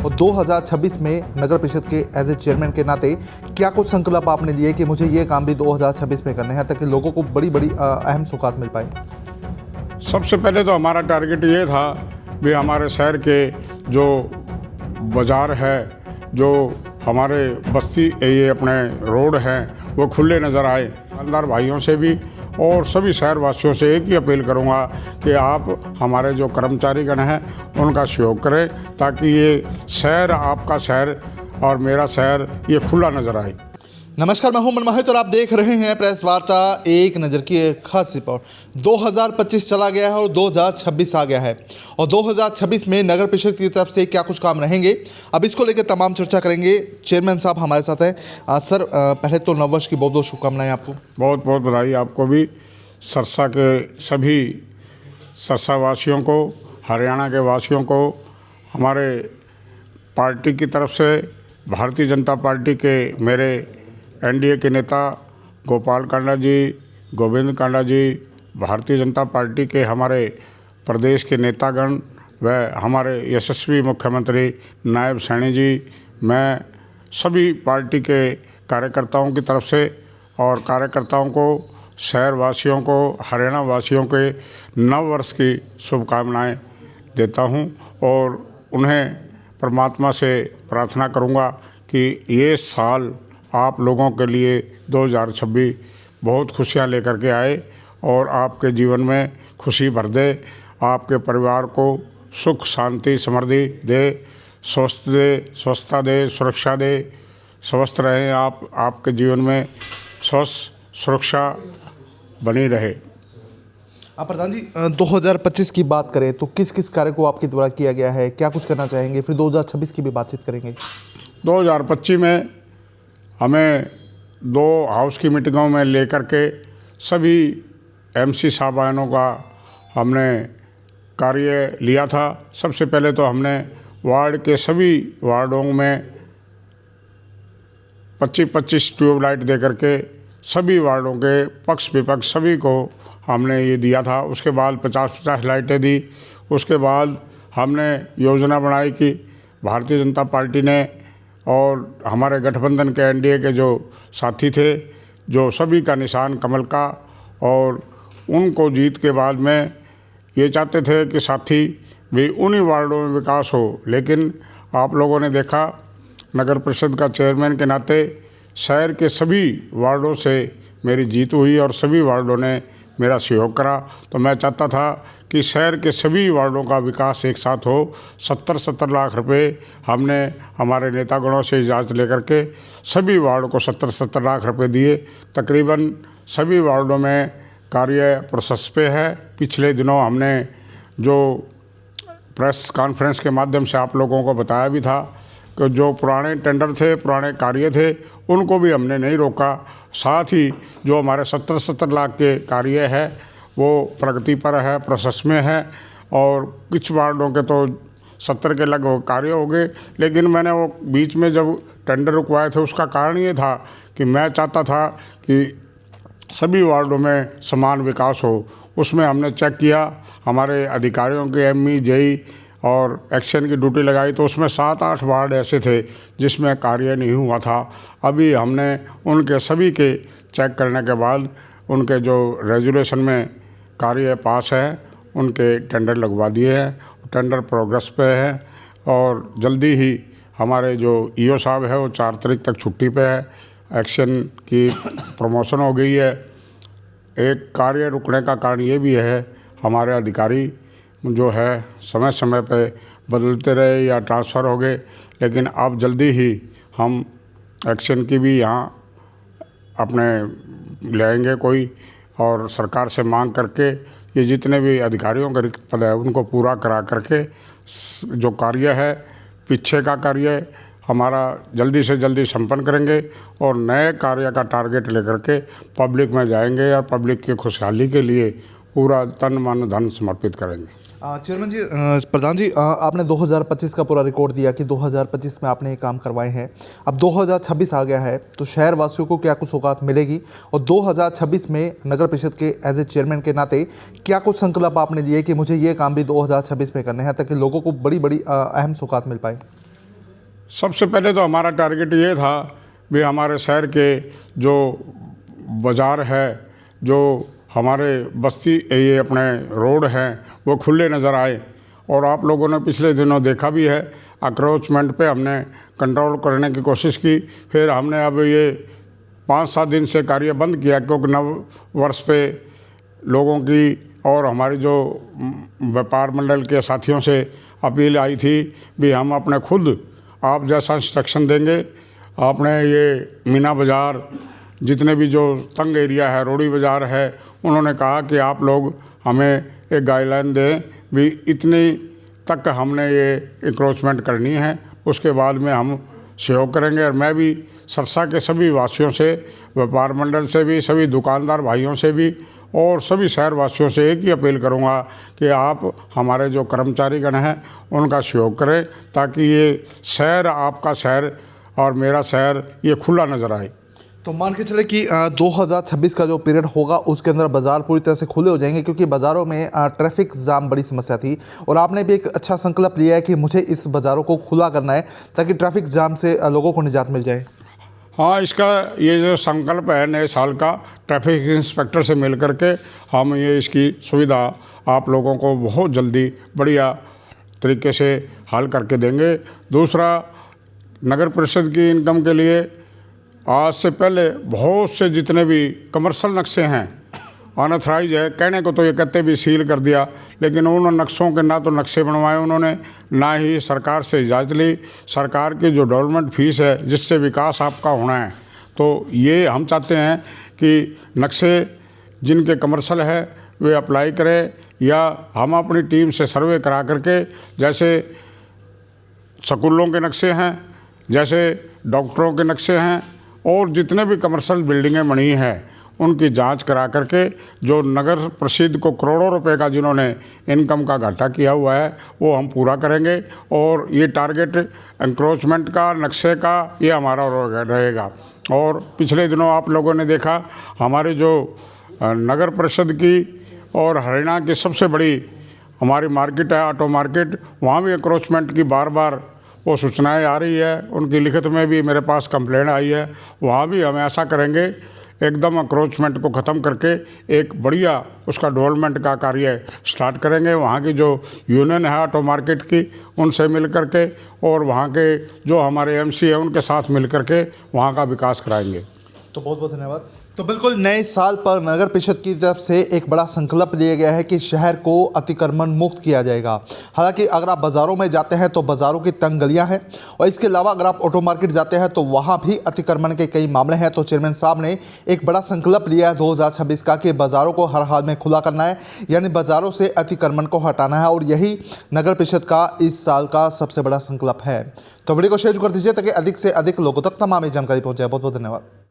और 2026 में नगर परिषद के एज ए चेयरमैन के नाते क्या कुछ संकल्प आपने लिए कि मुझे ये काम भी 2026 में करने हैं ताकि लोगों को बड़ी बड़ी अहम सौगात मिल पाए? सबसे पहले तो हमारा टारगेट ये था भी हमारे शहर के जो बाज़ार है, जो हमारे बस्ती ये अपने रोड हैं वो खुले नज़र आए। दुकानदार भाइयों से भी और सभी शहरवासियों से एक ही अपील करूंगा कि आप हमारे जो कर्मचारीगण हैं उनका सहयोग करें ताकि ये शहर, आपका शहर और मेरा शहर ये खुला नज़र आए। नमस्कार, मैं हूं मनमोहित और आप देख रहे हैं प्रेस वार्ता एक नज़र की एक खास रिपोर्ट। 2025 चला गया है और 2026 आ गया है और 2026 में नगर परिषद की तरफ से क्या कुछ काम रहेंगे, अब इसको लेकर तमाम चर्चा करेंगे। चेयरमैन साहब हमारे साथ हैं। सर, पहले तो नववर्ष की बहुत बहुत शुभकामनाएं आपको। बहुत बहुत बधाई आपको भी, सरसा के सभी सरसा वासियों को, हरियाणा के वासियों को, हमारे पार्टी की तरफ से भारतीय जनता पार्टी के मेरे एनडीए के नेता गोपाल कांडा जी, गोविंद कांडा जी, भारतीय जनता पार्टी के हमारे प्रदेश के नेतागण व हमारे यशस्वी मुख्यमंत्री नायब सैनी जी, मैं सभी पार्टी के कार्यकर्ताओं की तरफ से और कार्यकर्ताओं को, शहर वासियों को, हरियाणा वासियों के नव वर्ष की शुभकामनाएं देता हूं और उन्हें परमात्मा से प्रार्थना करूंगा कि ये साल आप लोगों के लिए 2026 बहुत खुशियां लेकर के आए और आपके जीवन में खुशी भर दे, आपके परिवार को सुख शांति समृद्धि दे, स्वस्थता दे, सुरक्षा दे, स्वस्थ रहें आप, आपके जीवन में स्वस्थ सुरक्षा बनी रहे। प्रधान जी, 2025 की बात करें तो किस किस कार्य को आपके द्वारा किया गया है, क्या कुछ करना चाहेंगे, फिर 2026 की भी बातचीत करेंगे। 2025 में हमें 2 हाउस की मीटिंगों में लेकर के सभी एमसी साहबानों का हमने कार्य लिया था। सबसे पहले तो हमने वार्ड के सभी वार्डों में 25-25 ट्यूबलाइट दे करके सभी वार्डों के पक्ष विपक्ष सभी को हमने ये दिया था। उसके बाद 50-50 लाइटें दी। उसके बाद हमने योजना बनाई कि भारतीय जनता पार्टी ने और हमारे गठबंधन के एनडीए के जो साथी थे, जो सभी का निशान कमल का, और उनको जीत के बाद में ये चाहते थे कि साथी भी उन्हीं वार्डों में विकास हो। लेकिन आप लोगों ने देखा, नगर परिषद का चेयरमैन के नाते शहर के सभी वार्डों से मेरी जीत हुई और सभी वार्डों ने मेरा सहयोग करा। तो मैं चाहता था कि शहर के सभी वार्डों का विकास एक साथ हो। 70-70 लाख रुपए हमने हमारे नेतागणों से इजाज़त लेकर के सभी वार्ड को 70-70 लाख रुपए दिए। तकरीबन सभी वार्डों में कार्य प्रोसेस पे है। पिछले दिनों हमने जो प्रेस कॉन्फ्रेंस के माध्यम से आप लोगों को बताया भी था कि जो पुराने टेंडर थे, पुराने कार्य थे, उनको भी हमने नहीं रोका। साथ ही जो हमारे 70-70 लाख के कार्य है वो प्रगति पर है, प्रोसेस में है और कुछ वार्डों के तो 70 के लगभग कार्य हो गए। लेकिन मैंने वो बीच में जब टेंडर रुकवाए थे उसका कारण ये था कि मैं चाहता था कि सभी वार्डों में समान विकास हो। उसमें हमने चेक किया, हमारे अधिकारियों के एमई, जेई और एक्शन की ड्यूटी लगाई तो उसमें 7-8 वार्ड ऐसे थे जिसमें कार्य नहीं हुआ था। अभी हमने उनके सभी के चेक करने के बाद उनके जो रेजुलेशन में कार्य पास हैं उनके टेंडर लगवा दिए हैं। टेंडर प्रोग्रेस पे है और जल्दी ही हमारे जो ईओ साहब है वो 4 तारीख तक छुट्टी पे है। एक्शन की प्रमोशन हो गई है। एक कार्य रुकने का कारण ये भी है, हमारे अधिकारी जो है समय समय पे बदलते रहे या ट्रांसफ़र हो गए, लेकिन अब जल्दी ही हम एक्शन की भी यहाँ अपने लाएंगे कोई और सरकार से मांग करके ये जितने भी अधिकारियों के रिक्त पद है उनको पूरा करा करके जो कार्य है, पीछे का कार्य हमारा जल्दी से जल्दी संपन्न करेंगे और नए कार्य का टारगेट लेकर के पब्लिक में जाएंगे और पब्लिक की खुशहाली के लिए पूरा तन मन धन समर्पित करेंगे। चेयरमैन जी, प्रधान जी, आपने 2025 का पूरा रिकॉर्ड दिया कि 2025 में आपने ये काम करवाए हैं। अब 2026 आ गया है तो शहर वासियों को क्या कुछ सौगात मिलेगी और 2026 में नगर परिषद के एज ए चेयरमैन के नाते क्या कुछ संकल्प आपने लिए कि मुझे ये काम भी 2026 में करने हैं ताकि लोगों को बड़ी बड़ी अहम सौगात मिल पाए? सबसे पहले तो हमारा टारगेट ये था भी हमारे शहर के जो बाज़ार है, जो हमारे बस्ती ये अपने रोड हैं वो खुले नज़र आए। और आप लोगों ने पिछले दिनों देखा भी है, अक्रोचमेंट पे हमने कंट्रोल करने की कोशिश की। फिर हमने अब ये 5-7 दिन से कार्य बंद किया, क्योंकि नव वर्ष पे लोगों की और हमारी जो व्यापार मंडल के साथियों से अपील आई थी भी हम अपने खुद आप जैसा इंस्ट्रक्शन देंगे। आपने ये मीना बाज़ार, जितने भी जो तंग एरिया है, रोडी बाज़ार है, उन्होंने कहा कि आप लोग हमें एक गाइडलाइन दें भी इतनी तक हमने ये इंक्रोचमेंट करनी है, उसके बाद में हम सहयोग करेंगे। और मैं भी सरसा के सभी वासियों से, व्यापार मंडल से भी, सभी दुकानदार भाइयों से भी और सभी शहर वासियों से एक ही अपील करूंगा कि आप हमारे जो कर्मचारीगण हैं उनका सहयोग करें, ताकि ये शहर, आपका शहर और मेरा शहर, ये खुला नज़र आए। तो मान के चले कि 2026 का जो पीरियड होगा उसके अंदर बाज़ार पूरी तरह से खुले हो जाएंगे, क्योंकि बाज़ारों में ट्रैफिक जाम बड़ी समस्या थी और आपने भी एक अच्छा संकल्प लिया है कि मुझे इस बाज़ारों को खुला करना है ताकि ट्रैफिक जाम से लोगों को निजात मिल जाए। हाँ, इसका ये जो संकल्प है नए साल का, ट्रैफिक इंस्पेक्टर से मिल करके हम ये इसकी सुविधा आप लोगों को बहुत जल्दी बढ़िया तरीके से हल करके देंगे। दूसरा, नगर परिषद की इनकम के लिए आज से पहले बहुत से जितने भी कमर्शियल नक्शे हैं अनऑथराइज है, कहने को तो ये कहते भी सील कर दिया, लेकिन उन नक्शों के ना तो नक्शे बनवाए उन्होंने, ना ही सरकार से इजाज़त ली। सरकार की जो डेवलपमेंट फीस है जिससे विकास आपका होना है, तो ये हम चाहते हैं कि नक्शे जिनके कमर्शियल है वे अप्लाई करें, या हम अपनी टीम से सर्वे करा करके, जैसे स्कूलों के नक्शे हैं, जैसे डॉक्टरों के नक्शे हैं, और जितने भी कमर्शियल बिल्डिंगें बनी हैं उनकी जांच करा करके जो नगर परिषद को करोड़ों रुपए का जिन्होंने इनकम का घाटा किया हुआ है वो हम पूरा करेंगे। और ये टारगेट एंक्रोचमेंट का, नक्शे का, ये हमारा रहेगा। और पिछले दिनों आप लोगों ने देखा हमारे जो नगर परिषद की और हरियाणा की सबसे बड़ी हमारी मार्केट है, ऑटो मार्केट, वहाँ भी एंक्रोचमेंट की बार बार वो सूचनाएँ आ रही है। उनकी लिखित में भी मेरे पास कंप्लेंट आई है। वहाँ भी हम ऐसा करेंगे, एकदम अक्रोचमेंट को ख़त्म करके एक बढ़िया उसका डेवलपमेंट का कार्य स्टार्ट करेंगे। वहाँ की जो यूनियन है ऑटो मार्केट की, उनसे मिल करके, और वहाँ के जो हमारे एमसी है उनके साथ मिल करके वहाँ का विकास कराएंगे। तो बहुत बहुत धन्यवाद। तो बिल्कुल नए साल पर नगर परिषद की तरफ से एक बड़ा संकल्प लिया गया है कि शहर को अतिक्रमण मुक्त किया जाएगा। हालांकि अगर आप बाज़ारों में जाते हैं तो बाज़ारों की तंग गलियां हैं, और इसके अलावा अगर आप ऑटो मार्केट जाते हैं तो वहां भी अतिक्रमण के कई मामले हैं। तो चेयरमैन साहब ने एक बड़ा संकल्प लिया है 2026 का कि बाज़ारों को हर हाल में खुला करना है, यानी बाज़ारों से अतिक्रमण को हटाना है, और यही नगर परिषद का इस साल का सबसे बड़ा संकल्प है। तो वीडियो को शेयर कर दीजिए ताकि अधिक से अधिक लोगों तक तमाम जानकारी पहुँच जाए। बहुत बहुत धन्यवाद।